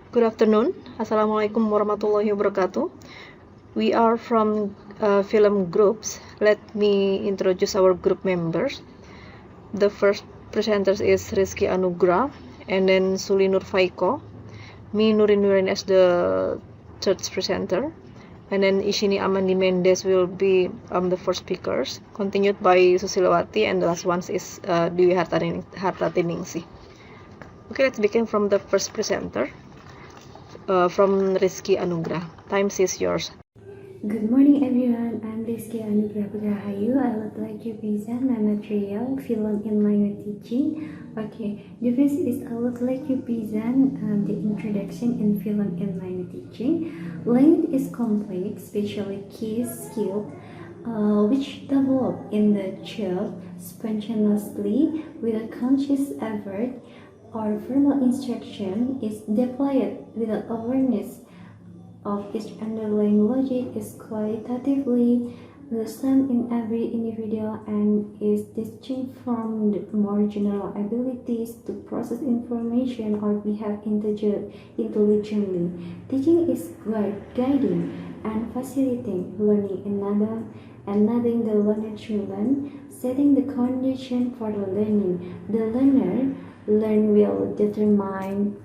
Good afternoon. Assalamualaikum warahmatullahi wabarakatuh. We are from film groups. Let me introduce our group members. The first presenter is Rizky Anugrah, and then Suli Nur Faiko. Me Nurin Nurin as the third presenter. And then Ishini Amandi Mendes will be the first speakers, continued by Susilawati, and the last one is Dewi Hartatiningsih. Okay, let's begin from the first presenter. From Rizky Anugrah. Time is yours. Good morning everyone, I'm Rizky Anugrah Putrahayu. I would like to present my material, Film in Language Teaching. Okay, the first is I would like to present the introduction in Film in Language Teaching. Language is complex, especially key skills, which develop in the child spontaneously with a conscious effort or formal instruction is deployed without awareness of each underlying logic is qualitatively the same in every individual and is distinct from the more general abilities to process information or behave intelligently. Teaching is guiding and facilitating learning enabling the learner to learn, setting the condition for the learning. The learn will determine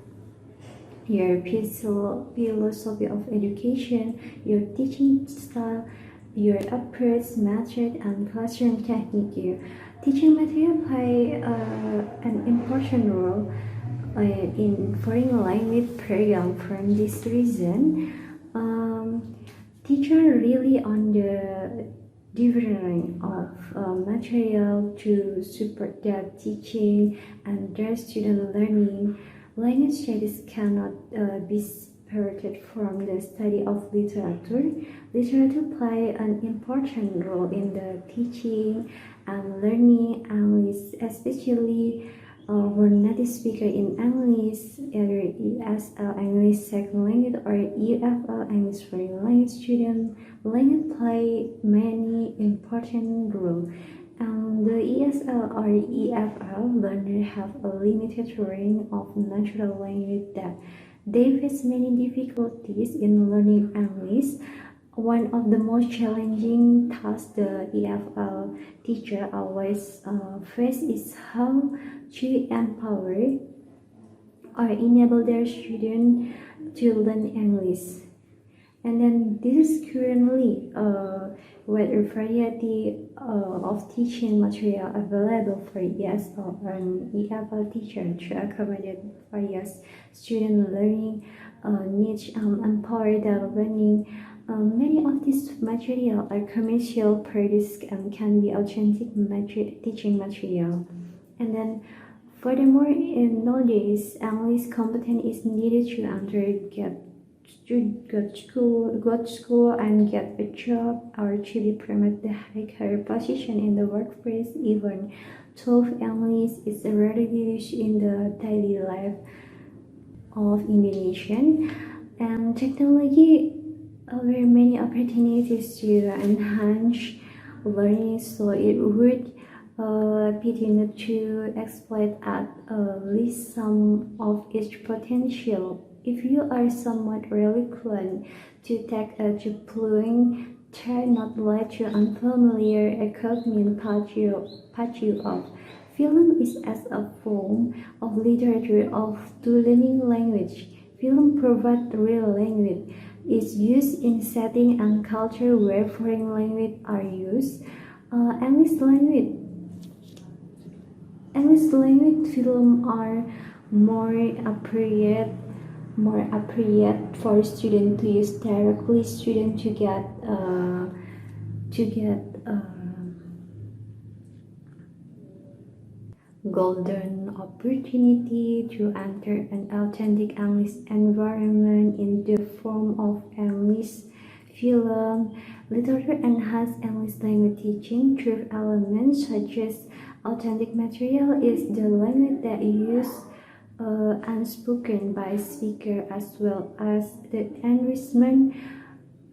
your philosophy of education, your teaching style, your approach, method, and classroom technique. Teaching material play an important role in foreign language program. From this reason, teacher really on the developing of material to support their teaching and their student learning. Language studies cannot be separated from the study of literature. Literature play an important role in the teaching and learning English, especially for native speaker in English, either ESL English second language or EFL English foreign language student. Language play many important roles. The ESL or EFL learners have a limited range of natural language that they face many difficulties in learning English. One of the most challenging tasks the EFL teacher always face is how to empower or enable their students to learn English. And then this is currently with a variety of teaching material available for ESL and EFL teacher to accommodate various student learning needs and empower their learning. Many of these material are commercial produced and can be authentic teaching material. And then furthermore, in nowadays, English competence is needed to go to school and get a job or to be promoted the high career position in the workplace. Even though English is rarely used in the daily life of Indonesian, and technology there are many opportunities to enhance learning, so it would pity not to exploit at least some of its potential. If you are somewhat reluctant to take a deploying, try not let your unfamiliar equipment patch you off. Film is as a form of literature of to learning language. Film provides real language. Is used in setting and culture where foreign language are used. English language film are more appropriate for students to use directly. Students to get golden opportunity to enter an authentic English environment in the form of English film. Literature enhance English language teaching through elements such as authentic material is the language that is unspoken by speaker, as well as the enrichment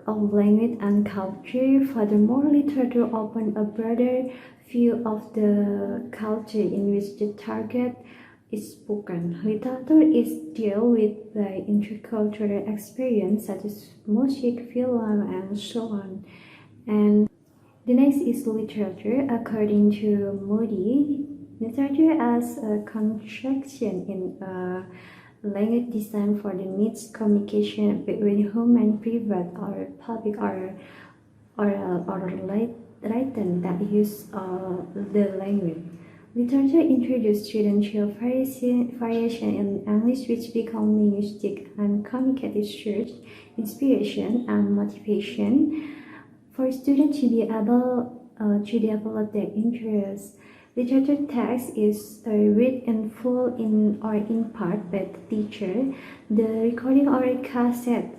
of language and culture. Furthermore, literature open a broader view of the culture in which the target is spoken. Literature is dealt with by intercultural experience such as music, film, and so on. And the next is literature. According to Moody, literature as a construction in a language designed for the needs communication between human, private, or public, or written that use the language. Literature introduced students to variation in English, which become linguistic and communicative search, inspiration, and motivation. For students to be able to develop their interests, literature text is read in full or in part by the teacher. The recording or cassette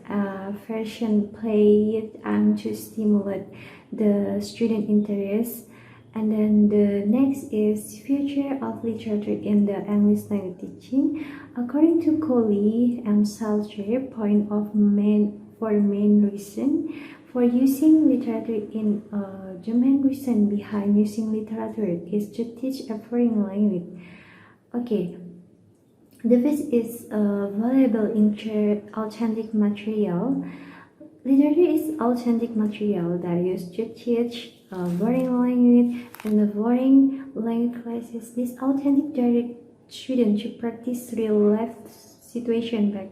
version played and to stimulate the student interest. And then the next is future of literature in the English language teaching. According to Coley and Salter, point of main reason for using literature in the main reason behind using literature is to teach a foreign language. Okay, the first is valuable authentic material. Literature is authentic material that used to teach foreign language and the foreign language classes. This authentic direct students to practice real life situation by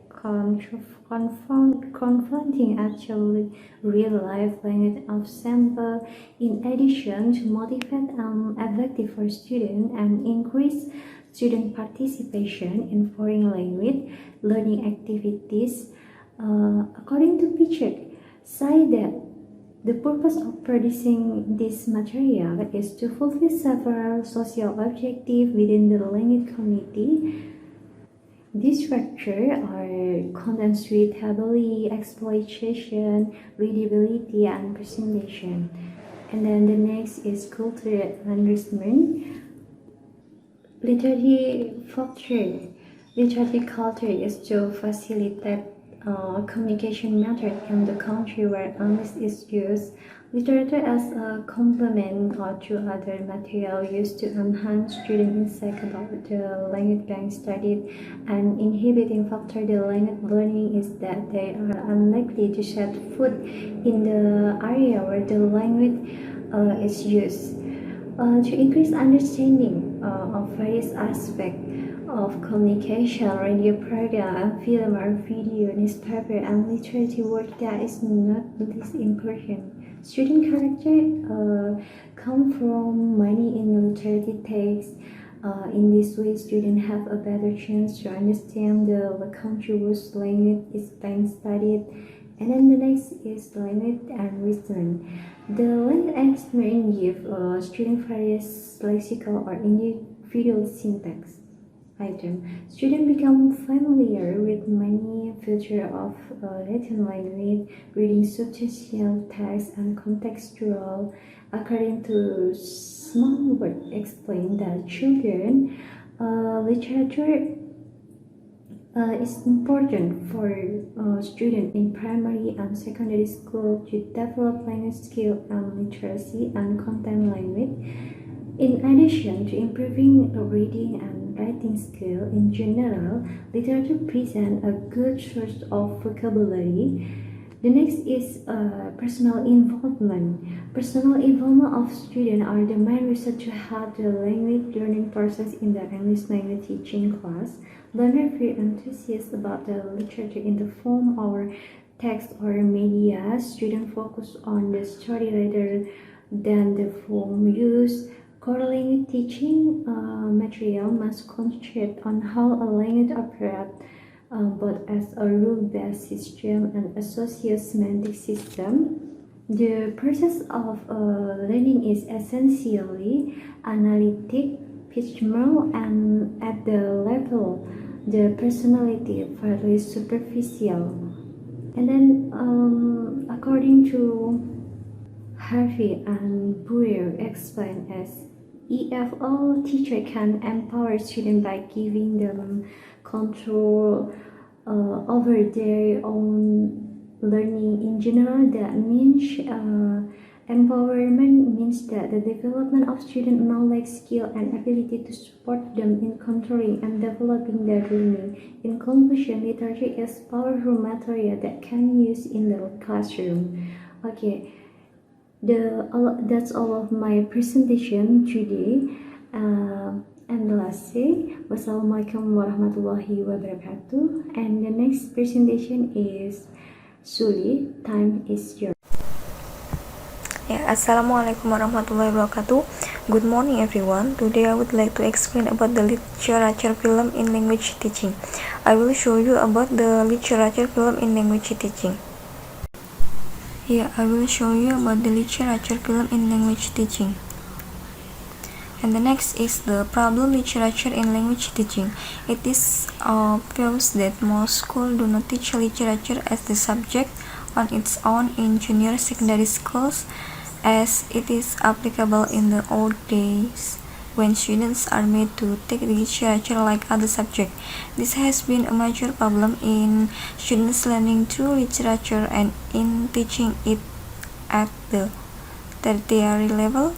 confronting actually real life language of sample. In addition, to motivate and effective for students and increase student participation in foreign language learning activities. According to Pichek, say that the purpose of producing this material is to fulfill several social objectives within the language community. These factors are content suitability, exploitation, readability, and presentation. And then the next is cultural enrichment. Literary culture. Literary culture is to facilitate communication method in the country where English is used. Literature as a complement or to other material used to enhance student insight about the language being studied. An inhibiting factor the language learning is that they are unlikely to set foot in the area where the language is used. To increase understanding of various aspects of communication, radio program, film or video, newspaper, and literary work that is not least important. Student character come from many in literary texts. In this way, students have a better chance to understand the country whose language is being studied. And then the next is language enrichment. The language enrichment gives students various lexical or individual syntax item. Students become familiar with many features of Latin language, reading substantial text and contextual. According to Smallwood, explained that children literature is important for students in primary and secondary school to develop language skill and literacy and content language. In addition to improving reading and writing skill in general, literature presents a good source of vocabulary. The next is personal involvement. Personal involvement of students are the main reason to have the language learning process in the English language teaching class. Learners feel enthusiastic about the literature in the form or text or media. Students focus on the story rather than the form used. Core language teaching material must concentrate on how a language operates, both as a rule-based system and associative semantic system. The process of learning is essentially analytic, pitchmore, and at the level the personality fairly superficial. And then according to Harvey and Brewer explain as EFO teacher can empower students by giving them control over their own learning in general. That means Empowerment means that the development of student knowledge, skill, and ability to support them in controlling and developing their learning. In conclusion, literature is powerful material that can use in the classroom. Okay, that's all of my presentation today. And lastly, wassalamualaikum warahmatullahi wabarakatuh. And the next presentation is Suli. Time is yours. Ya, Assalamualaikum warahmatullahi wabarakatuh. Good morning everyone. Today I would like to explain about the literature film in language teaching. I will show you about the literature film in language teaching. Here I will show you about the literature film in language teaching. And the next is the problem literature in language teaching. It is obvious that most schools do not teach literature as the subject on its own in junior secondary schools, as it is applicable in the old days when students are made to take literature like other subjects. This has been a major problem in students learning through literature and in teaching it at the tertiary level.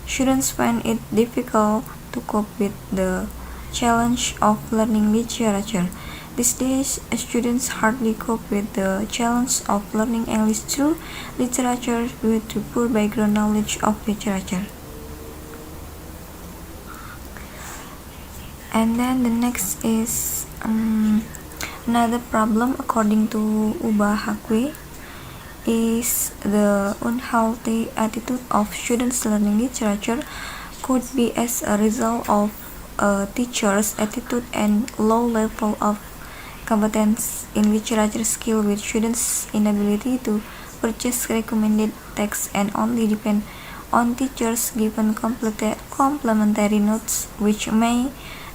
Students find it difficult to cope with the challenge of learning literature. These days, students hardly cope with the challenge of learning English through literature due to poor background knowledge of literature. And then the next is another problem according to Uba Hakwe is the unhealthy attitude of students learning literature could be as a result of a teacher's attitude and low level of competence in literature skill, with students' inability to purchase recommended texts and only depend on teachers given complementary notes, which may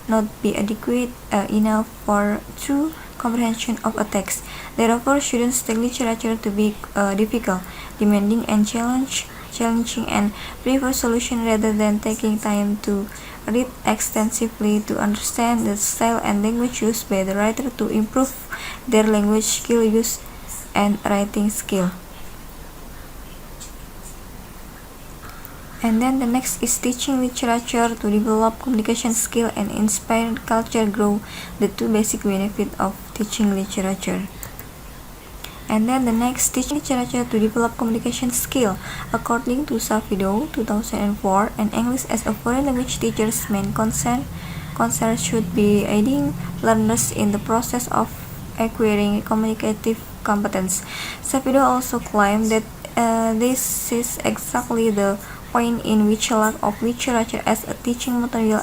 not be adequate enough for true comprehension of a text. Therefore, students take literature to be difficult, demanding, and challenging, and prefer solution rather than taking time to read extensively to understand the style and language used by the writer to improve their language skill use and writing skill. And then the next is teaching literature to develop communication skill and inspire culture growth, the two basic benefits of teaching literature. And then the next, teaching literature to develop communication skill. According to Safido, 2004, and English as a foreign language teacher's main concern should be aiding learners in the process of acquiring communicative competence. Safido also claimed that this is exactly the point in which lack of literature as a teaching material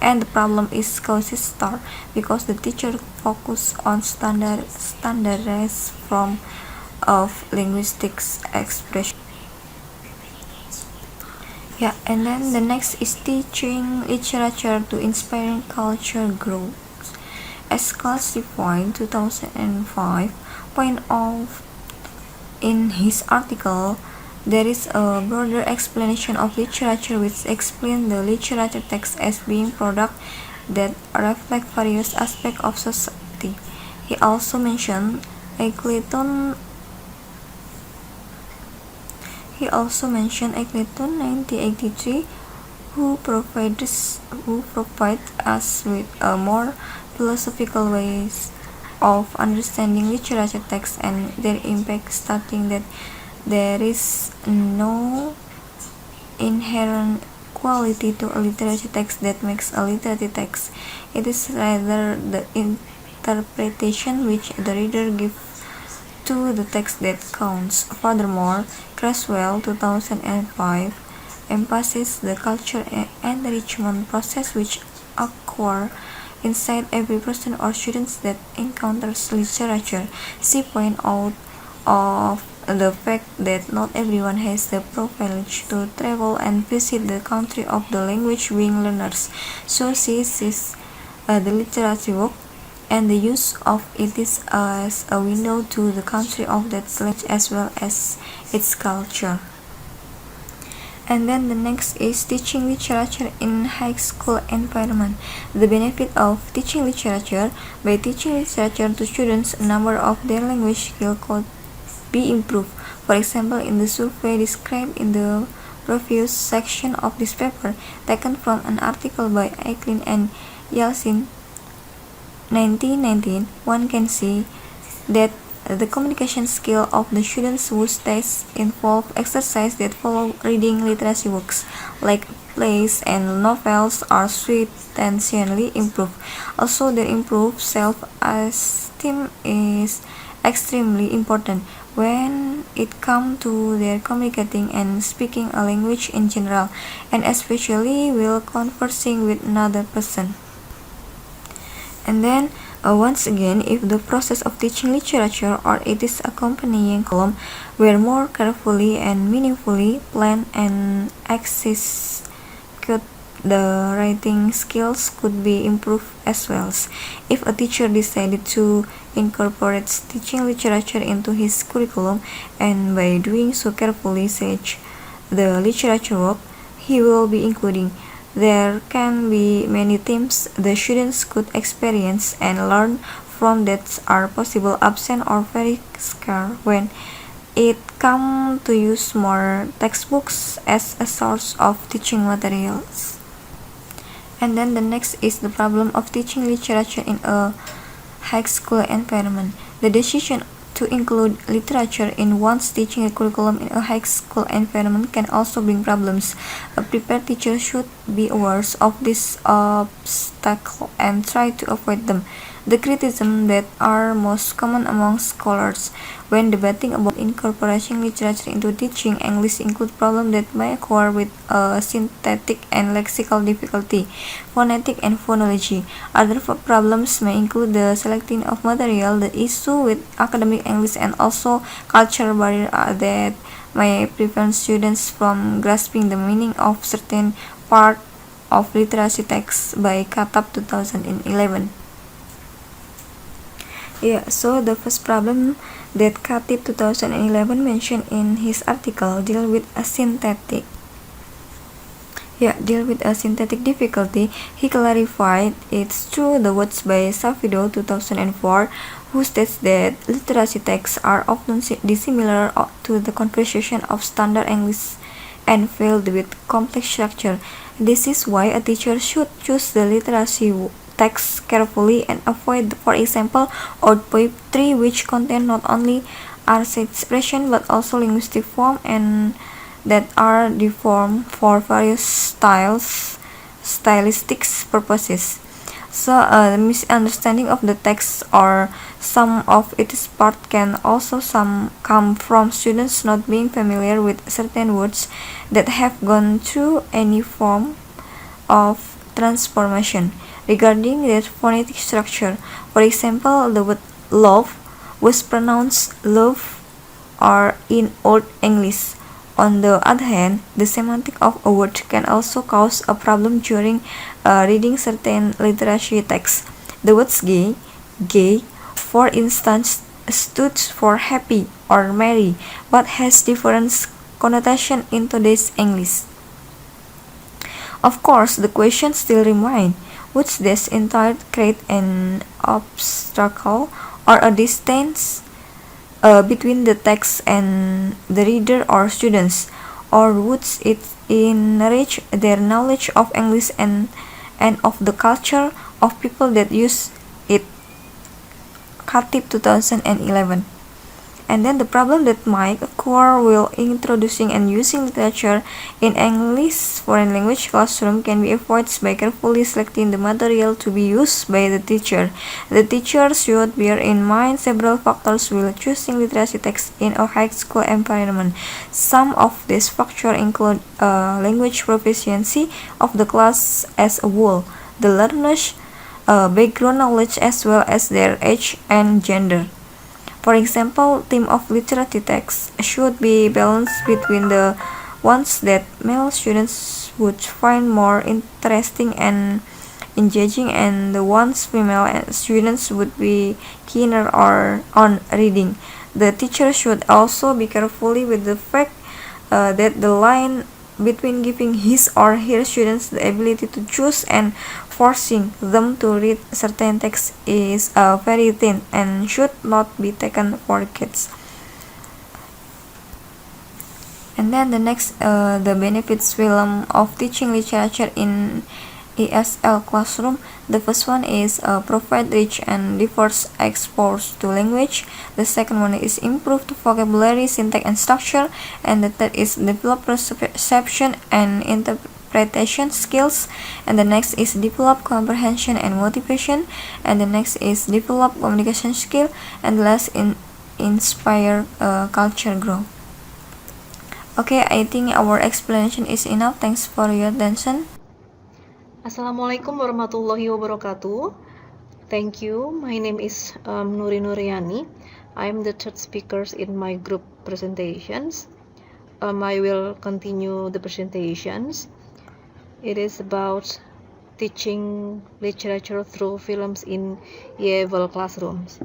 and the problem is causes start, because the teacher focus on standardized form of linguistics expression. Yeah, and then the next is teaching literature to inspiring culture growth. As classified 2005 point out in his article, there is a broader explanation of literature which explains the literature text as being products that reflect various aspects of society. He also mentioned Eccleton 1983, who provides us with a more philosophical ways of understanding literature texts and their impact, stating that there is no inherent quality to a literature text that makes a literary text. It is rather the interpretation which the reader gives to the text that counts. Furthermore, Creswell 2005 emphasizes the culture and enrichment process which occur inside every person or student that encounters literature. She points out of the fact that not everyone has the privilege to travel and visit the country of the language being learners. So she sees the literary work and the use of it is as a window to the country of that language as well as its culture. And then the next is teaching literature in high school environment. The benefit of teaching literature: by teaching literature to students, a number of their language skills could be improved. For example, in the survey described in the previous section of this paper, taken from an article by Eklund and Yeltsin 1919, one can see that the communication skill of the students whose tests involve exercise that follow reading literacy works, like plays and novels, are substantially improved. Also, their improved self-esteem is extremely important when it comes to their communicating and speaking a language in general, and especially while conversing with another person. And then, once again, if the process of teaching literature or its accompanying curriculum were more carefully and meaningfully planned and executed, the writing skills could be improved as well. If a teacher decided to incorporate teaching literature into his curriculum, and by doing so carefully such the literature work he will be including, there can be many themes the students could experience and learn from that are possible absent or very scarce when it comes to use more textbooks as a source of teaching materials. And then the next is the problem of teaching literature in a high school environment. The decision to include literature in one's teaching curriculum in a high school environment can also bring problems. A prepared teacher should be aware of this obstacle and try to avoid them. The criticisms that are most common among scholars when debating about incorporating literature into teaching English include problems that may occur with syntactic and lexical difficulty, phonetic and phonology. Other problems may include the selecting of material, the issue with academic English, and also cultural barrier that may prevent students from grasping the meaning of certain part of literacy texts by Katab 2011. So the first problem that Khatib 2011 mentioned in his article deal with a syntactic difficulty. He clarified it's through the words by Safido 2004, who states that literacy texts are often dissimilar to the conversation of standard English and filled with complex structure. This is why a teacher should choose the literacy text carefully and avoid, for example, old poetry which contain not only arts expression but also linguistic form and that are deformed for various stylistic purposes. So the misunderstanding of the text or some of its part can also come from students not being familiar with certain words that have gone through any form of transformation. Regarding their phonetic structure, for example, the word love was pronounced love or in Old English. On the other hand, the semantic of a word can also cause a problem during reading certain literary texts. The words gay, for instance, stood for happy or merry, but has different connotation in today's English. Of course, the question still remains. Would this entire create an obstacle or a distance between the text and the reader or students, or would it enrich their knowledge of English and of the culture of people that use it? Khatib 2011. And then the problem that might occur while introducing and using literature in English foreign language classroom can be avoided by carefully selecting the material to be used by the teacher. The teacher should bear in mind several factors while choosing literacy text in a high school environment. Some of these factors include language proficiency of the class as a whole, the learners' background knowledge as well as their age and gender. For example, theme of literary texts should be balanced between the ones that male students would find more interesting and engaging and the ones female students would be keener on reading. The teacher should also be careful with the fact that the line between giving his or her students the ability to choose and forcing them to read certain texts is very thin and should not be taken for kids. And then the next, the benefits film of teaching literature in ESL classroom. The first one is provide rich and diverse exposure to language. The second one is improved vocabulary, syntax, and structure. And the third is develop perception and interpretation skills. And the next is develop comprehension and motivation. And the next is develop communication skill. And the last inspire culture growth. Okay, I think our explanation is enough. Thanks for your attention. Assalamualaikum warahmatullahi wabarakatuh. Thank you. My name is Nuri Nuriani. I am the third speaker in my group presentations. I will continue the presentations. It is about teaching literature through films in ESL classrooms.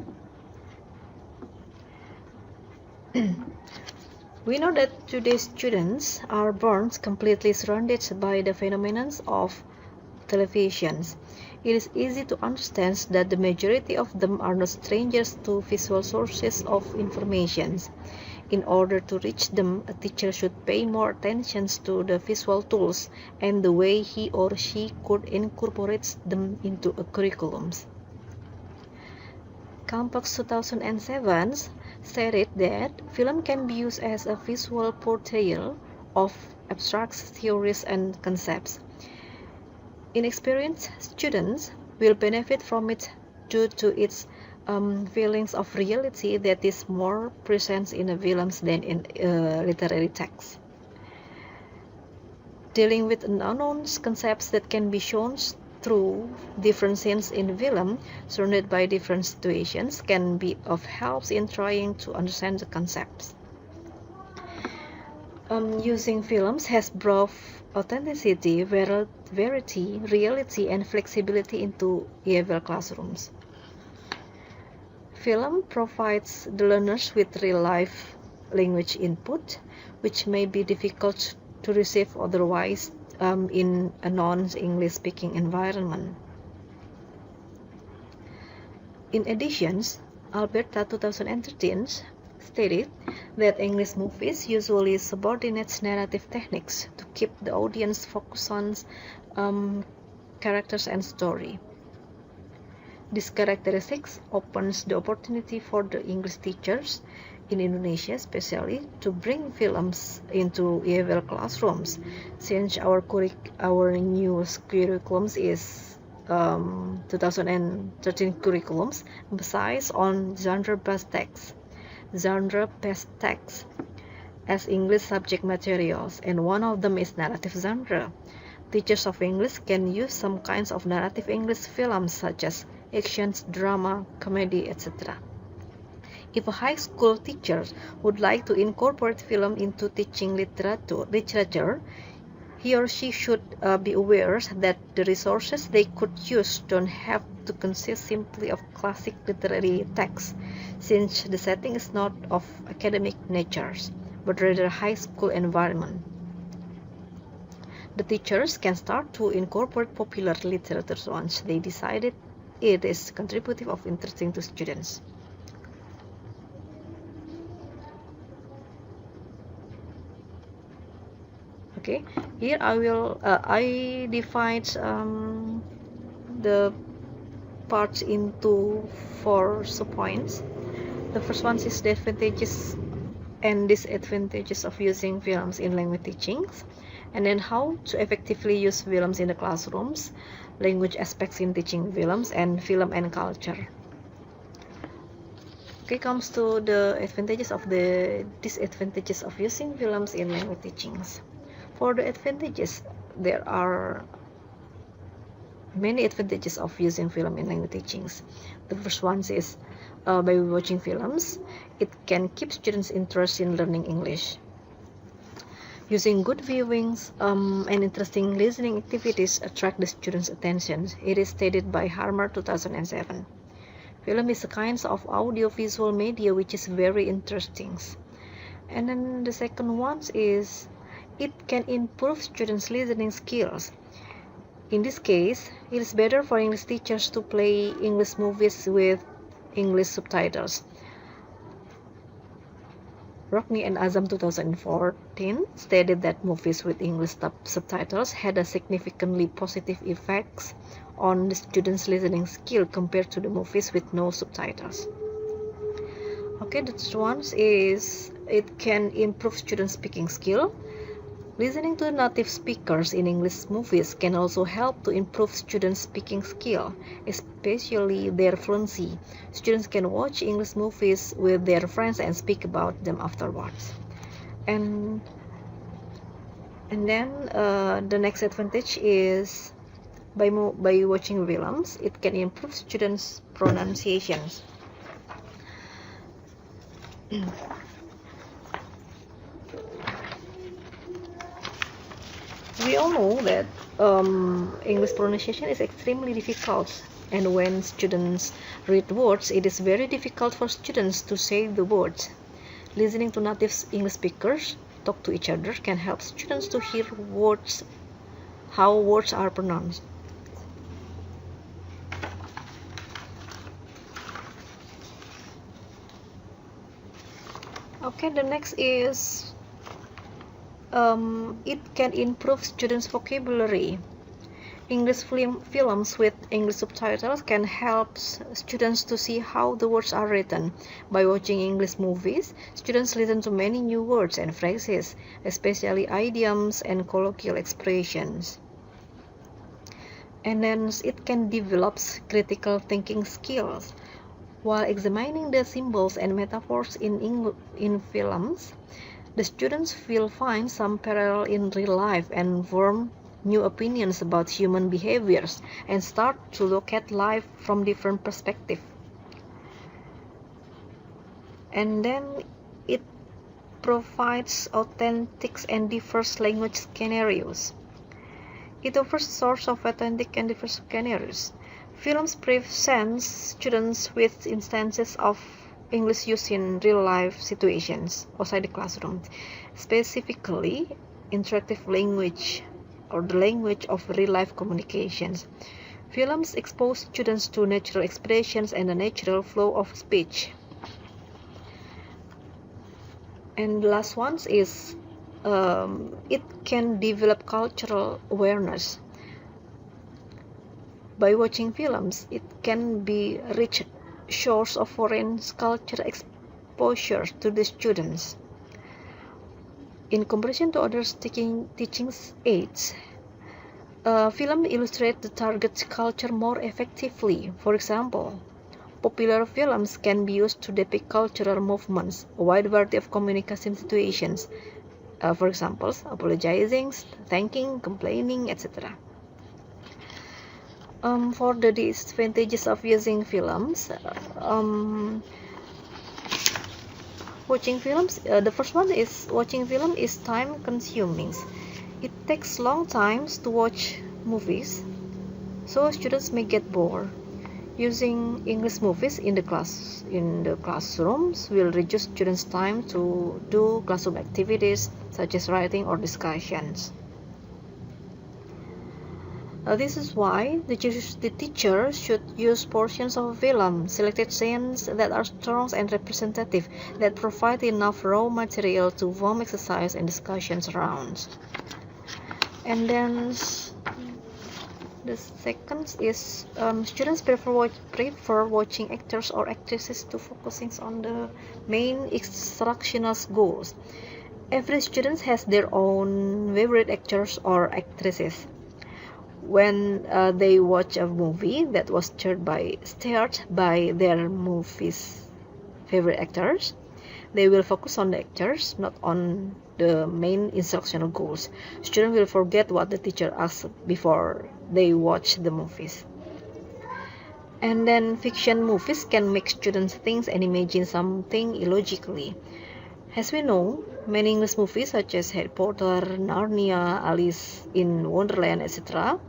We know that today's students are born completely surrounded by the phenomena of televisions. It is easy to understand that the majority of them are not strangers to visual sources of information. In order to reach them, a teacher should pay more attention to the visual tools and the way he or she could incorporate them into a curriculum. Campos 2007 stated that film can be used as a visual portrayal of abstract theories and concepts. Inexperienced students will benefit from it due to its feelings of reality that is more present in the films than in literary text. Dealing with unknown concepts that can be shown through different scenes in film, surrounded by different situations, can be of help in trying to understand the concepts. Using films has brought authenticity, variety, reality, and flexibility into ESL classrooms. Film provides the learners with real-life language input, which may be difficult to receive otherwise in a non-English speaking environment. In addition, Alberta 2013 stated that English movies usually subordinate narrative techniques to keep the audience focused on characters and story. This characteristics opens the opportunity for the English teachers in Indonesia especially to bring films into ESL classrooms, since our new curriculums is 2013 curriculums emphasize on genre-based texts as English subject materials, and one of them is narrative genre. Teachers of English can use some kinds of narrative English films such as actions, drama, comedy, etc. If a high school teacher would like to incorporate film into teaching literature, he or she should be aware that the resources they could use don't have to consist simply of classic literary texts, since the setting is not of academic nature, but rather high school environment. The teachers can start to incorporate popular literature once they decided it is contributive or interesting to students. Okay, here I divide the parts into 4 subpoints. The first one is the advantages and disadvantages of using films in language teachings, and then how to effectively use films in the classrooms, language aspects in teaching films, and film and culture. Okay, comes to the advantages of the disadvantages of using films in language teachings. For the advantages, there are many advantages of using film in language teachings. The first one is by watching films, it can keep students interested in learning English. Using good viewings and interesting listening activities attract the students' attention. It is stated by Harmer 2007. Film is a kind of audiovisual media which is very interesting. And then the second one is it can improve students' listening skills. In this case, it is better for English teachers to play English movies with English subtitles. Rockney and Azam 2014 stated that movies with English subtitles had a significantly positive effects on the students' listening skill compared to the movies with no subtitles. Okay, the next one is it can improve students' speaking skill. Listening to native speakers in English movies can also help to improve students' speaking skill, especially their fluency. Students can watch English movies with their friends and speak about them afterwards. And then the next advantage is by watching films, it can improve students' pronunciations. We all know that English pronunciation is extremely difficult, and when students read words, it is very difficult for students to say the words. Listening to native English speakers talk to each other can help students to hear words, how words are pronounced. Okay, the next is it can improve students' vocabulary. English films with English subtitles can help students to see how the words are written. By watching English movies, students listen to many new words and phrases, especially idioms and colloquial expressions. And then it can develop critical thinking skills. While examining the symbols and metaphors in films, the students will find some parallel in real life and form new opinions about human behaviors and start to look at life from different perspectives. And then it provides authentic and diverse language scenarios. It offers a source of authentic and diverse scenarios. Films present students with instances of English used in real-life situations outside the classroom, specifically interactive language or the language of real-life communications. Films expose students to natural expressions and the natural flow of speech. And the last one is it can develop cultural awareness. By watching films, it can be rich source of foreign culture exposure to the students. In comparison to other teaching aids, film illustrate the target culture more effectively. For example, popular films can be used to depict cultural movements, a wide variety of communication situations. For example, apologizing, thanking, complaining, etc. For the disadvantages of using films, watching films, the first one is watching film is time consuming. It takes long times to watch movies, so students may get bored. Using English movies in the classrooms will reduce students' time to do classroom activities such as writing or discussions. This is why the teacher should use portions of a film, selected scenes that are strong and representative, that provide enough raw material to form exercise and discussions rounds. And then the second is students prefer watching actors or actresses to focusing on the main instructional goals. Every student has their own favorite actors or actresses. When they watch a movie that was starred by their movie's favorite actors, they will focus on the actors, not on the main instructional goals. Students will forget what the teacher asked before they watch the movies. And then fiction movies can make students think and imagine something illogically. As we know, many English movies such as Harry Potter, Narnia, Alice in Wonderland, etc.,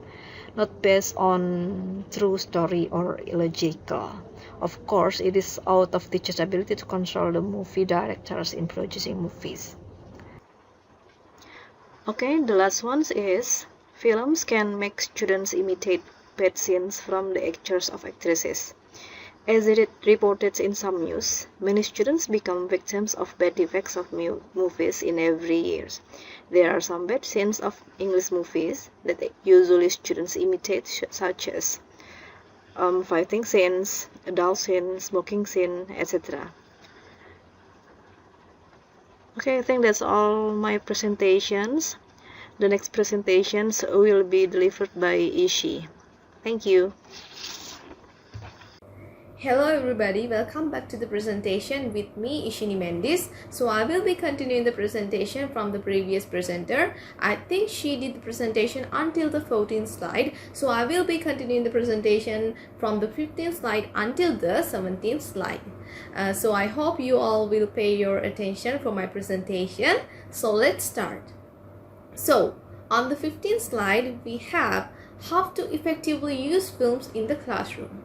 not based on true story or illogical. Of course, it is out of teachers' ability to control the movie directors in producing movies. Okay, the last one is films can make students imitate bad scenes from the actors or actresses. As it reported in some news, many students become victims of bad effects of movies in every year. There are some bad scenes of English movies that usually students imitate, such as fighting scenes, adult scenes, smoking scene, etc. Okay, I think that's all my presentations. The next presentations will be delivered by Ishi. Thank you. Hello everybody, welcome back to the presentation with me Ishini Mendis. So I will be continuing the presentation from the previous presenter. I think she did the presentation until the 14th slide. So I will be continuing the presentation from the 15th slide until the 17th slide. So I hope you all will pay your attention for my presentation. So let's start. So on the 15th slide we have how to effectively use films in the classroom.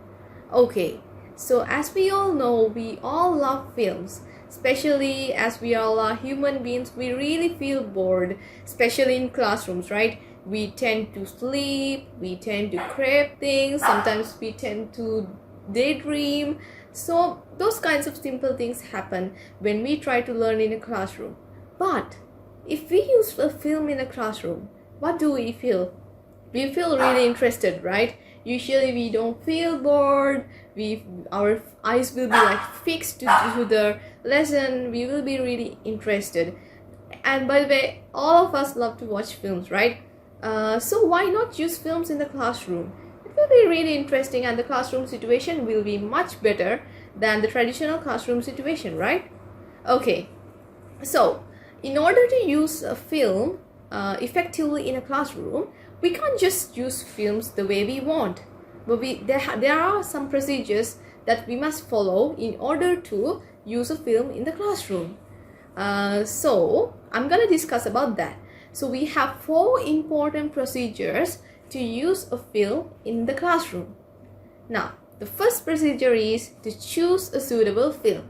Okay. So as we all know, we all love films, especially as we all are human beings. We really feel bored, especially in classrooms, right? We tend to sleep, we tend to crave things, sometimes we tend to daydream. So those kinds of simple things happen when we try to learn in a classroom. But if we use a film in a classroom, what do we feel? We feel really interested, right? Usually we don't feel bored. Our eyes will be like fixed to the lesson. We will be really interested. And by the way, all of us love to watch films, right? So why not use films in the classroom? It will be really interesting, and the classroom situation will be much better than the traditional classroom situation, right? Okay, so in order to use a film effectively in a classroom, we can't just use films the way we want. But there are some procedures that we must follow in order to use a film in the classroom. So I'm going to discuss about that. So we have 4 important procedures to use a film in the classroom. Now, the first procedure is to choose a suitable film.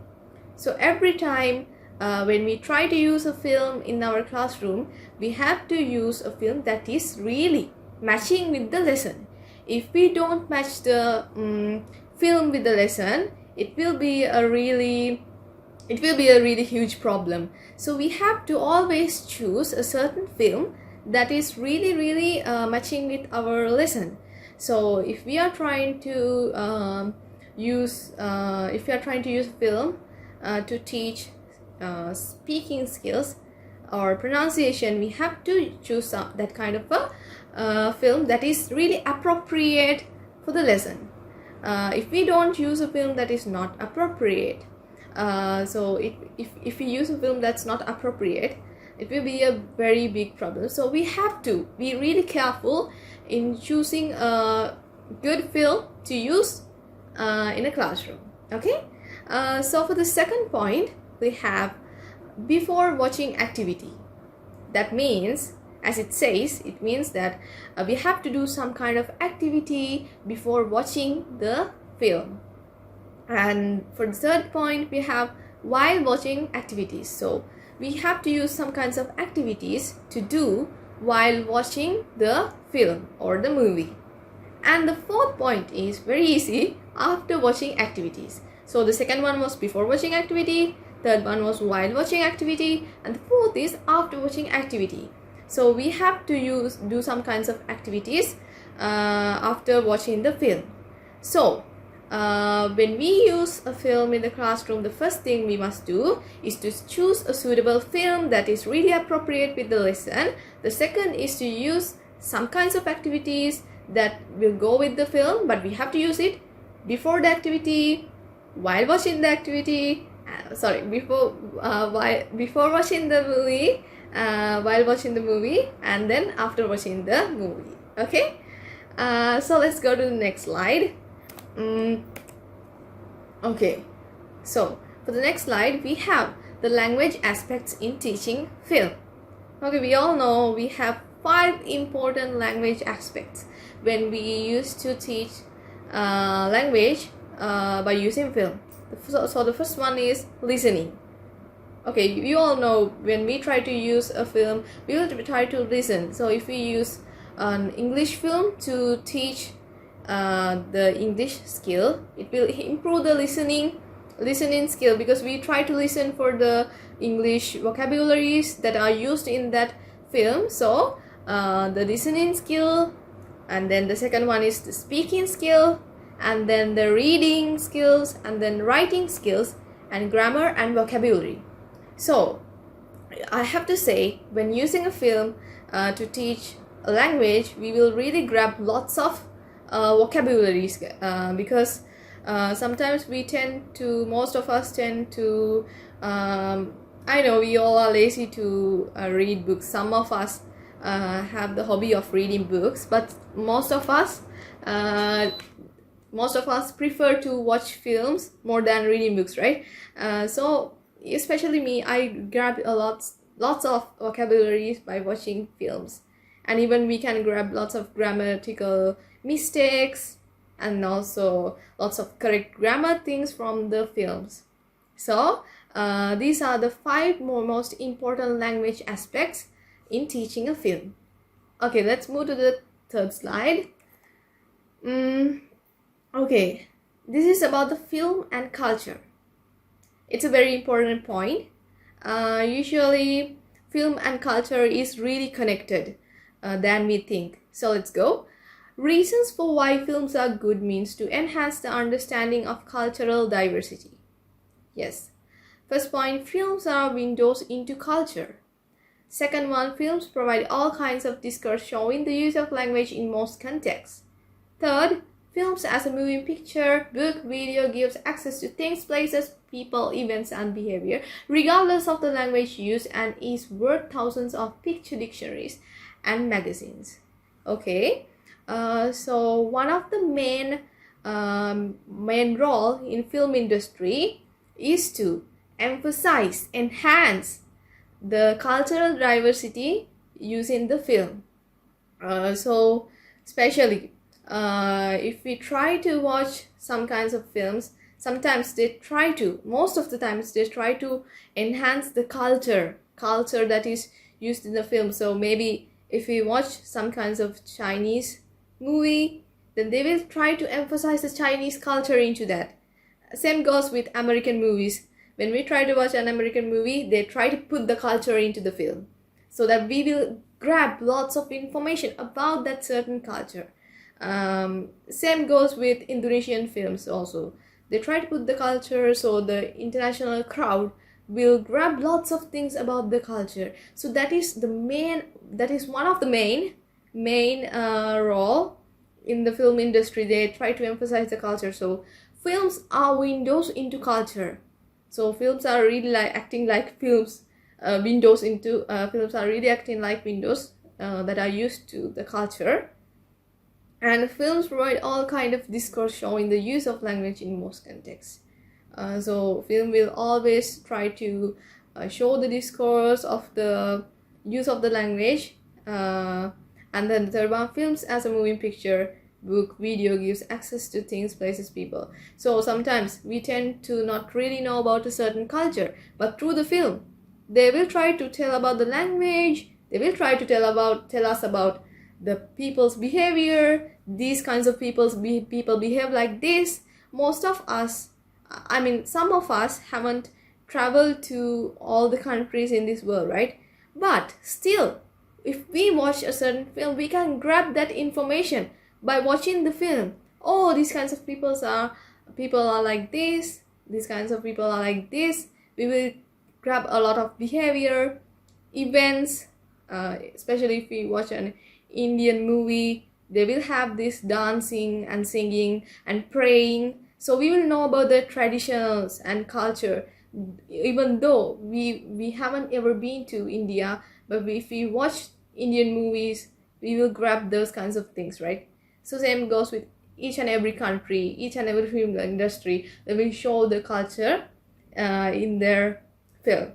So every time when we try to use a film in our classroom, we have to use a film that is really matching with the lesson. If we don't match the film with the lesson, it will be a really huge problem. So we have to always choose a certain film that is really matching with our lesson. So if we are trying to use a film to teach speaking skills or pronunciation, we have to choose that kind of a film that is really appropriate for the lesson. If we don't use a film that is not appropriate, so if we use a film that's not appropriate, it will be a very big problem. So we have to be really careful in choosing a good film to use in a classroom. Okay, so for the second point, we have before watching activity. That means, as it says, it means that we have to do some kind of activity before watching the film. And for the third point, we have while watching activities. So we have to use some kinds of activities to do while watching the film or the movie. And the fourth point is very easy, after watching activities. So the second one was before watching activity, third one was while watching activity, and the fourth is after watching activity. So we have to do some kinds of activities after watching the film. So when we use a film in the classroom, the first thing we must do is to choose a suitable film that is really appropriate with the lesson. The second is to use some kinds of activities that will go with the film, but we have to use it before the activity, while watching the activity, before watching the movie, while watching the movie, and then after watching the movie. Okay, so let's go to the next slide. Okay, so for the next slide we have the language aspects in teaching film. Okay, we all know we have 5 important language aspects when we used to teach language by using film. So the first one is listening. Okay, you all know when we try to use a film, we will try to listen. So if we use an English film to teach the English skill. It will improve the listening skill, because we try to listen for the English vocabularies that are used in that film. So the listening skill, and then the second one is the speaking skill, and then the reading skills, and then writing skills, and grammar and vocabulary. So I have to say, when using a film to teach a language, we will really grab lots of vocabularies, because sometimes most of us tend to, I know we all are lazy to read books. Some of us have the hobby of reading books, but most of us prefer to watch films more than reading books, right? So especially me, I grab lots of vocabularies by watching films, and even we can grab lots of grammatical mistakes and also lots of correct grammar things from the films. So these are the 5 most important language aspects in teaching a film. Okay, let's move to the third slide. Okay, this is about the film and culture. It's a very important point. Usually film and culture is really connected than we think. So let's go. Reasons for why films are good means to enhance the understanding of cultural diversity. Yes. First point, films are windows into culture. Second one, films provide all kinds of discourse showing the use of language in most contexts. Third, films as a moving picture, book, video gives access to things, places, people, events, and behavior, regardless of the language used, and is worth thousands of picture dictionaries and magazines. Okay, so one of the main role in film industry is to emphasize, enhance the cultural diversity using the film. So especially if we try to watch some kinds of films, most of the times they try to enhance the culture that is used in the film. So maybe if we watch some kinds of Chinese movie, then they will try to emphasize the Chinese culture into that. Same goes with American movies. When we try to watch an American movie, they try to put the culture into the film, so that we will grab lots of information about that certain culture. Same goes with Indonesian films also. They try to put the culture, so the international crowd will grab lots of things about the culture. So that is one of the main role in the film industry. They try to emphasize the culture. So films are windows into culture. So films are really acting like films. Films are really acting like windows that are used to the culture. And films provide all kind of discourse showing the use of language in most contexts. So film will always try to show the discourse of the use of the language. And then the third one, films as a moving picture, book, video gives access to things, places, people. So sometimes we tend to not really know about a certain culture, but through the film, they will try to tell about the language. They will try to tell us about the people's behavior. These kinds of people behave like this. Some of us haven't traveled to all the countries in this world, right? But still, if we watch a certain film, we can grab that information by watching the film. Oh, these kinds of people are like this. These kinds of people are like this. We will grab a lot of behavior, events, especially if we watch an Indian movie. They will have this dancing and singing and praying. So we will know about the traditions and culture, even though we haven't ever been to India. But if we watch Indian movies, we will grab those kinds of things, right? So same goes with each and every country, each and every film industry. They will show the culture in their film.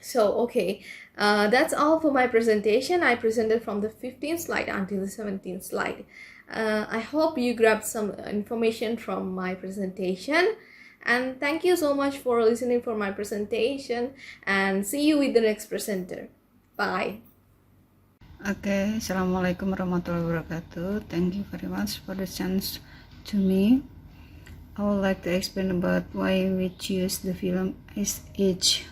So okay, that's all for my presentation. I presented from the 15th slide until the 17th slide. I hope you grabbed some information from my presentation, and thank you so much for listening for my presentation, and see you with the next presenter. Bye. Okay, Assalamualaikum warahmatullahi wabarakatuh. Thank you very much for the chance to me. I would like to explain about why we choose the film Ice Age.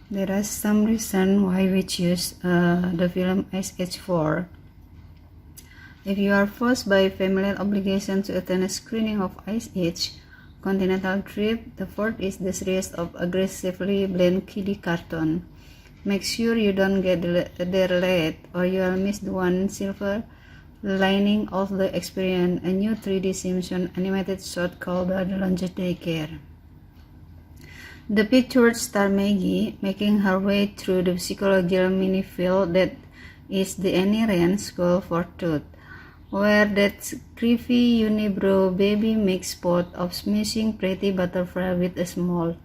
There are some reason why we choose the film Ice Age 4. If you are forced by familial obligation to attend a screening of Ice Age, Continental Drift, the fourth is the series of aggressively bland kiddie cartoon. Make sure you don't get there late or you'll miss the one silver lining of the experience, a new 3D Simpson animated short called The Lunch Daycare. The pictured star Maggie, making her way through the psychological minefield that is the Anirian School for Truth, where that creepy unibrow baby makes sport of smashing pretty butterfly with a small.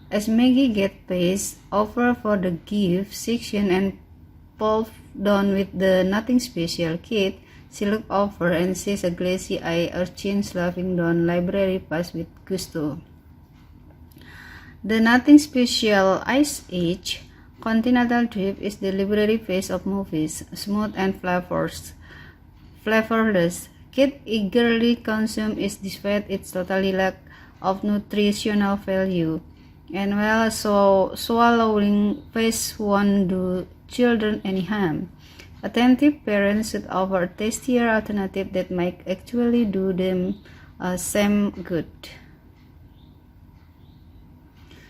As Maggie gets paced over for the gift section and pulled down with the nothing special kit, she looks over and sees a glassy-eyed urchin sloughing down library paths with gusto. The nothing special Ice Age, Continental Drift is the library face of movies, smooth and flavorless. Kid eagerly consumes it despite its totally lack of nutritional value. And while swallowing face won't do children any harm, attentive parents should offer a tastier alternative that might actually do them some good.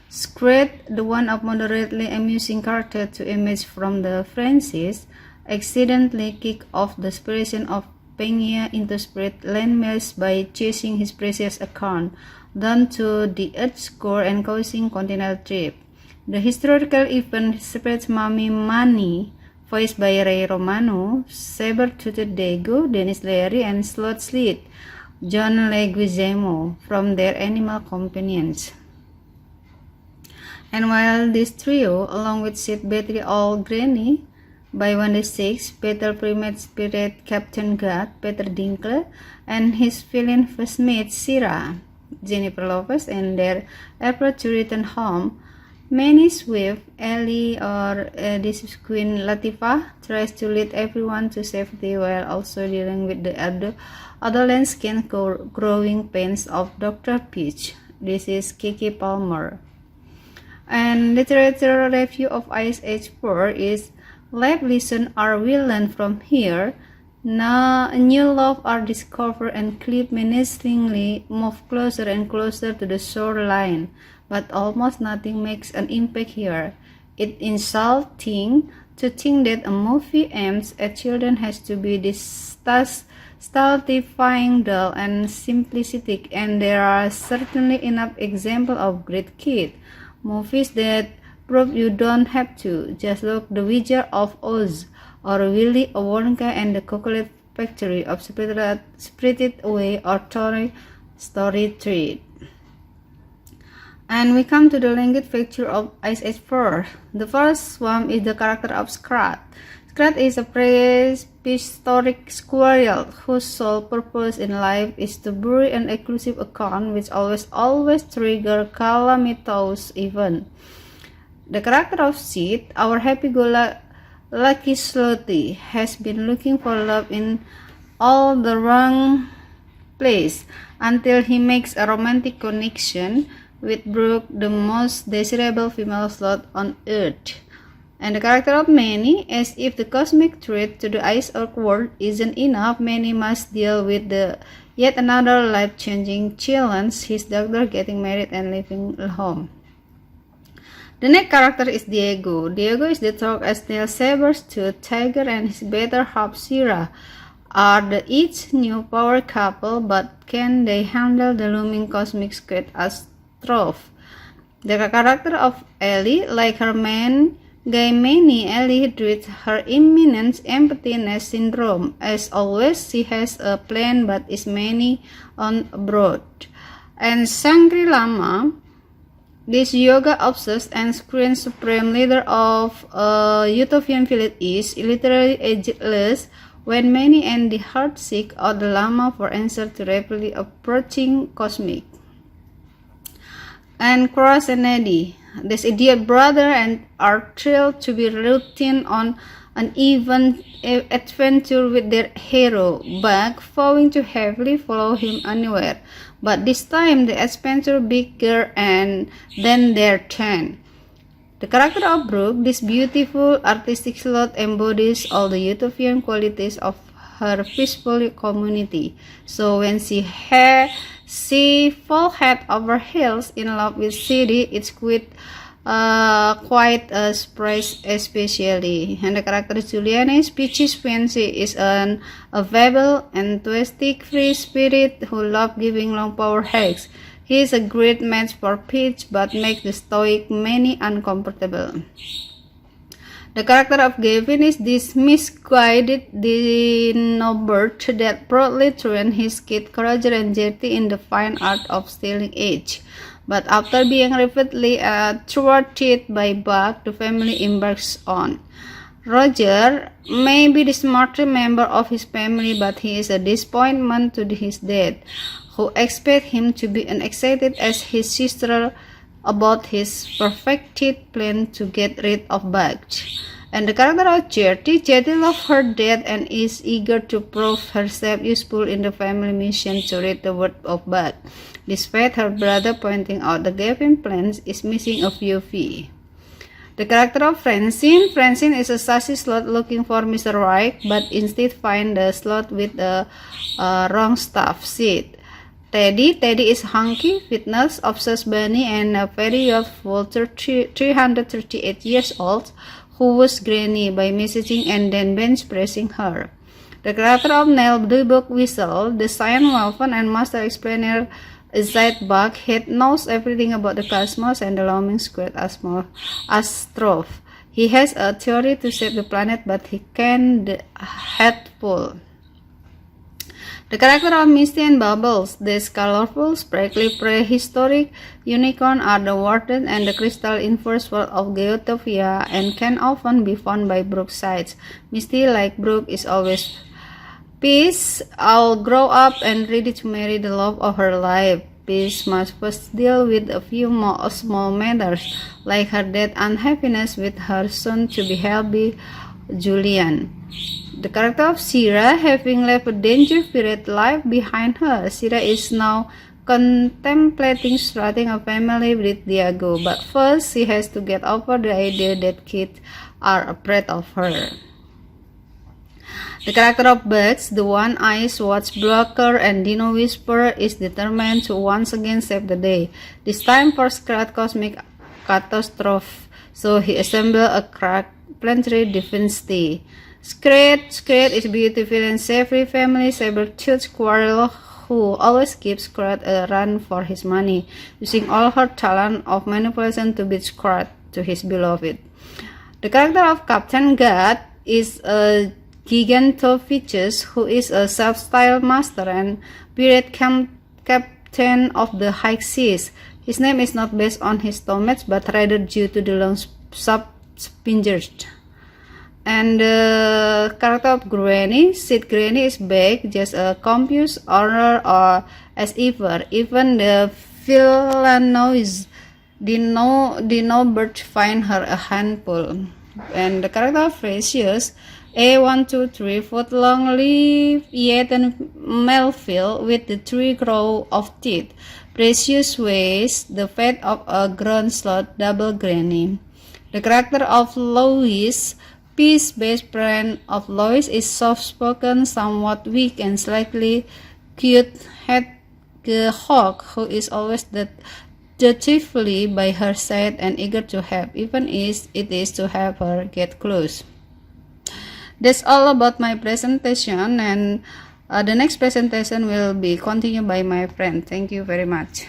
Scrat, the one of moderately amusing character to emerge from the franchise, accidentally kicked off the spiration of Pengya into spirit landmass by chasing his precious account down to the Earth's core and causing Continental Drift. The historical event separates Mami Mani, voiced by Ray Romano, Saber-toothed Dago, Dennis Leary, and Slot Sled, John Leguizamo, from their animal companions. And while this trio, along with Sid Battery Old Granny, by 1/6, Peter Primate Spirit Captain God, Peter Dinkle, and his villain first mate, Syrah, Jennifer Lopez, and their effort to return home, Manny's wife, Ellie, or this Queen Latifah, tries to lead everyone to safety while also dealing with the adolescent skin growing pains of Dr. Peach. This is Kiki Palmer. And literature review of Ice Age 4 is, life lessons are we learn from here. Now, new love are discovered and clip menacingly move closer and closer to the shoreline, but almost nothing makes an impact here. It's insulting to think that a movie aimed at children has to be this stultifying, dull, and simplistic, and there are certainly enough examples of great kid movies that prove you don't have to. Just look The Wizard of Oz or Willy Wonka and the Chocolate Factory of Spirited Away or Toy Story 3. And we come to the language feature of Ice Age 4. The first one is the character of Scrat. Scrat is a prehistoric squirrel whose sole purpose in life is to bury an exclusive account which always trigger calamitous event. The character of Sid, our happy-go-lucky slutty, has been looking for love in all the wrong place until he makes a romantic connection with Brooke, the most desirable female slut on Earth. And the character of Manny, as if the cosmic threat to the Ice Earth world isn't enough, Manny must deal with the yet another life-changing challenge, his daughter getting married and leaving home. The next character is Diego. Diego is the dog as Neil Sabertooth Tiger and his better half Syrah are the each new power couple, but can they handle the looming cosmic catastrophe? The character of Ellie, like her man Guy Manny, Ellie dreads her imminent emptiness syndrome. As always, she has a plan but is many on abroad. And Shangri Lama, this yoga-obsessed and screen supreme leader of a utopian village, is literally ageless when Manny and the heart seek out the Lama for answer to rapidly approaching cosmic. And Cross and Eddie, This idiot brother and are thrilled to be routine on an even adventure with their hero, Buck, vowing to heavily follow him anywhere. But this time the adventure bigger and than their turn. The character of Brooke, this beautiful artistic slot, embodies all the utopian qualities of her peaceful community. So when she fall head over heels in love with Sadie, it's quite a surprise, especially. And the character Juliana's Peaches Fancy is an affable, enthusiastic, free spirit who loves giving long power hugs. He is a great match for Peach, but makes the stoic Manny uncomfortable. The character of Gavin is this misguided dinobot that proudly trained his kid courage and Jetty in the fine art of stealing age. But after being repeatedly thwarted by Buck, the family embarks on. Roger may be the smarter member of his family, but he is a disappointment to his dad, who expect him to be as excited as his sister about his perfected plan to get rid of Buck. And the character of Jetty loves her dad and is eager to prove herself useful in the family mission to rid the world of Buck, despite her brother pointing out the Gavin plan is missing a few feet. The character of Francine is a sassy slot looking for Mr. Right, but instead finds the slot with the wrong staff seat. Teddy is hunky, fitness, obsessed bunny, and a very youthful 338 years old who was granny by messaging and then bench pressing her. The character of Nell the Book Whistle, the science Malvern and master explainer Zed Buckhead knows everything about the cosmos and the Looming Squared Astroph. He has a theory to save the planet, but he can't helpful. The character of Misty and Bubbles, this colorful, sprightly prehistoric unicorn, are the warden and the crystal inverse world of Geotopia and can often be found by Brooke's sides. Misty, like Brooke, is always peace. I'll grow up and ready to marry the love of her life. Peace must first deal with a few more small matters, like her death unhappiness with her soon-to-be hubby, Julian. The character of Shira, having left a danger-filled life behind her, Shira is now contemplating starting a family with Diego, but first she has to get over the idea that kids are afraid of her. The character of Bugs, the one-eyed watchblocker and Dino Whisperer, is determined to once again save the day, this time for Scrat Cosmic Catastrophe, so he assembles a crack planetary defense team. Scrat is beautiful and savvy family saber-toothed squirrel who always gives Scrat a run for his money, using all her talent of manipulation to beat Scrat to his beloved. The character of Captain God is a Gigantopithecus who is a self-styled master and pirate captain of the high seas. His name is not based on his stomach, but rather due to the long sub-spingers. And the character of Granny, Sid Granny, is back, just a confused honor or as ever. Even the villainoids Dinobot find her a handful. And the character of Precious, A123, foot-long, leaf yet and male-filled with the 3 rows of teeth. Precious weighs the fate of a grown slot double granny. The character of Lois, Peace's best friend of Lois, is soft-spoken, somewhat weak, and slightly cute-hedgehog who is always dutifully by her side and eager to help, even if it is to help her get close. That's all about my presentation, and the next presentation will be continued by my friend. Thank you very much.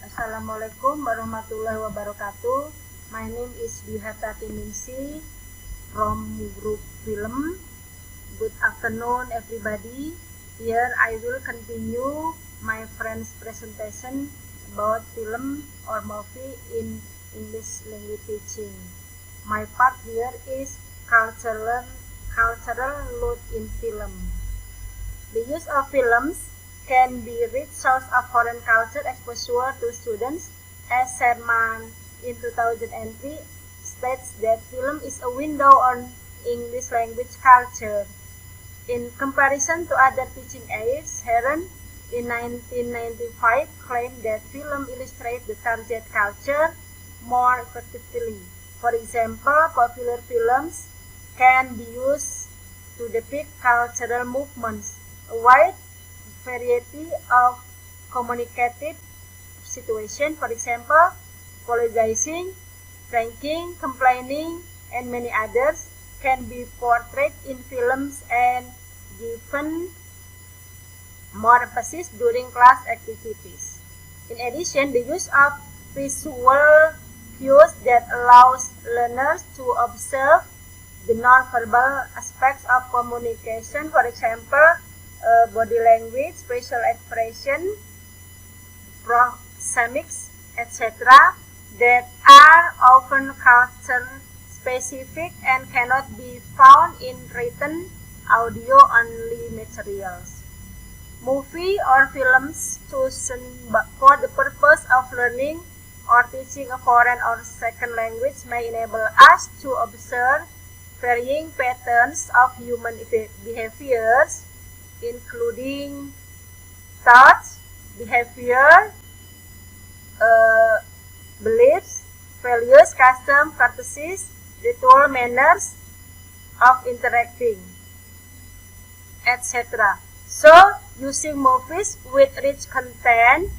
Assalamualaikum warahmatullahi wabarakatuh. My name is Dihata Tiningsi from Group Film. Good afternoon, everybody. Here I will continue my friend's presentation about film or movie in English language teaching. My part here is cultural load in film. The use of films can be rich source of foreign culture exposure to students S. Sherman in 2003 states that film is a window on English language culture. In comparison to other teaching aids, Heron in 1995 claimed that film illustrates the target culture more effectively. For example, popular films can be used to depict cultural movements, a wide variety of communicative situations, for example, apologizing, pranking, complaining, and many others, can be portrayed in films and given more emphasis during class activities. In addition, the use of visual cues that allows learners to observe the non-verbal aspects of communication, for example, body language, facial expression, proxemics, etc., that are often culture-specific and cannot be found in written audio-only materials. Movie or films chosen for the purpose of learning or teaching a foreign or second language may enable us to observe varying patterns of human behaviors, including thoughts, behavior, beliefs, values, customs, courtesies, ritual manners of interacting, etc. So, using movies with rich content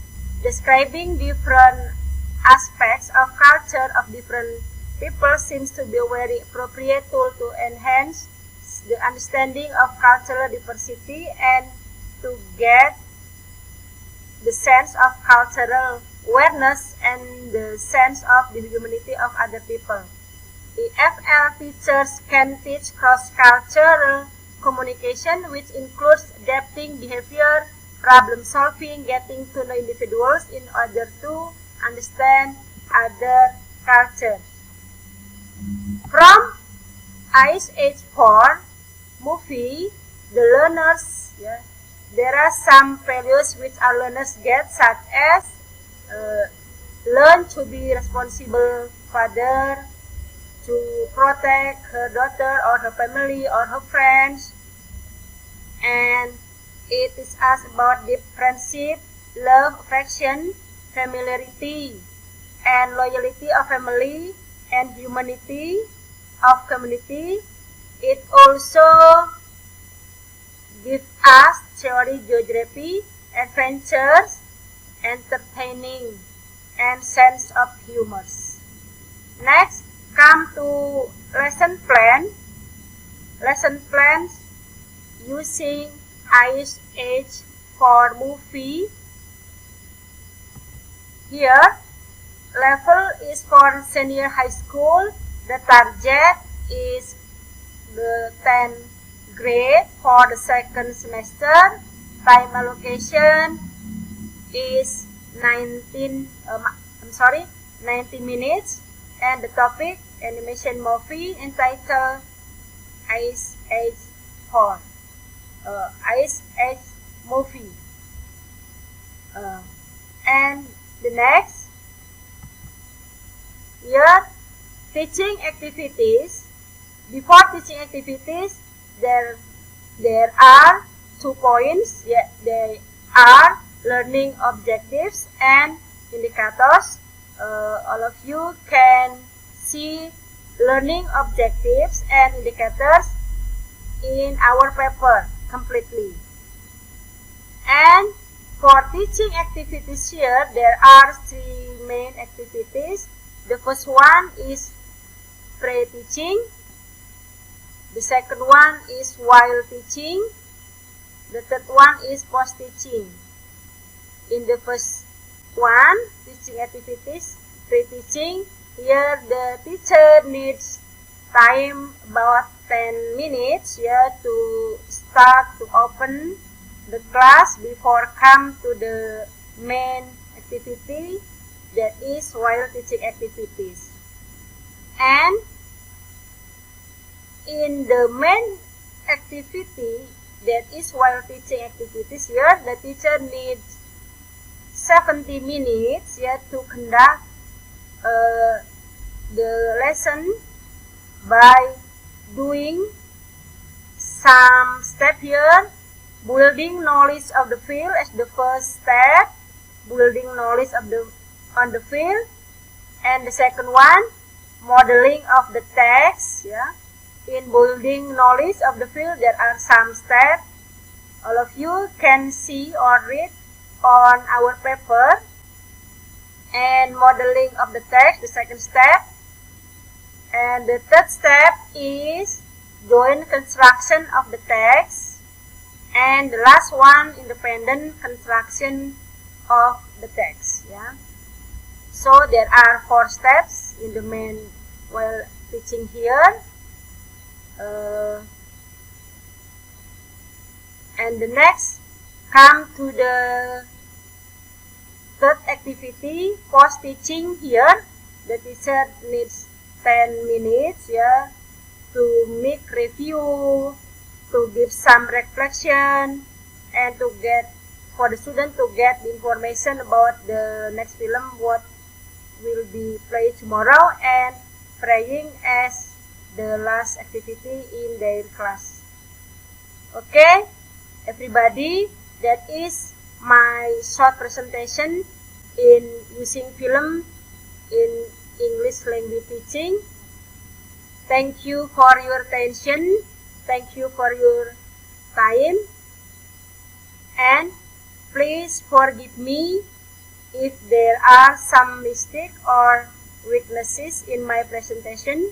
describing different aspects of culture of different people seems to be a very appropriate tool to enhance the understanding of cultural diversity and to get the sense of cultural awareness and the sense of the humanity of other people. EFL teachers can teach cross-cultural communication, which includes adapting behavior, problem solving, getting to know individuals in order to understand other cultures. From Ice Age 4 movie, the learners, there are some values which our learners get, such as learn to be responsible father, to protect her daughter or her family or her friends, and it is us about deep friendship, love, affection, familiarity, and loyalty of family and humanity of community. It also gives us theory, geography, adventures, entertaining, and sense of humor. Next, come to lesson plan. Lesson plans using Ice Age 4 movie. Here, level is for senior high school. The target is the 10th grade for the second semester. Time allocation is 90 minutes, and the topic animation movie entitled Ice Age 4. Ice Age movie. And the next, here, teaching activities. Before teaching activities, there are 2 points. They are learning objectives and indicators. All of you can see learning objectives and indicators in our paper completely. And for teaching activities here, there are 3 main activities. The first one is pre-teaching. The second one is while teaching. The third one is post-teaching. In the first one, teaching activities, pre-teaching, here the teacher needs time about 10 minutes to start to open the class before come to the main activity, that is while teaching activities. And in the main activity, that is while teaching activities, here the teacher needs 7 70 minutes to conduct the lesson by doing some step here. Building knowledge of the field as the first step, building knowledge on the field, and the second one, modeling of the text. In building knowledge of the field, there are some steps. All of you can see or read on our paper. And modeling of the text, the second step. And the third step is joint construction of the text. And the last one, independent construction of the text. So there are 4 steps in the main while teaching here. And the next, come to the third activity, post-teaching here. The teacher needs 10 minutes to make review, to give some reflection, and to get for the student to get the information about the next film, what will be played tomorrow, and praying as the last activity in their class. Okay, everybody, that is my short presentation in using film in English language teaching. Thank you for your attention. Thank you for your time. And please forgive me if there are some mistakes or weaknesses in my presentation.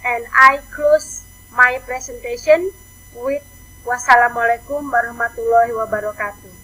And I close my presentation with wassalamualaikum warahmatullahi wabarakatuh.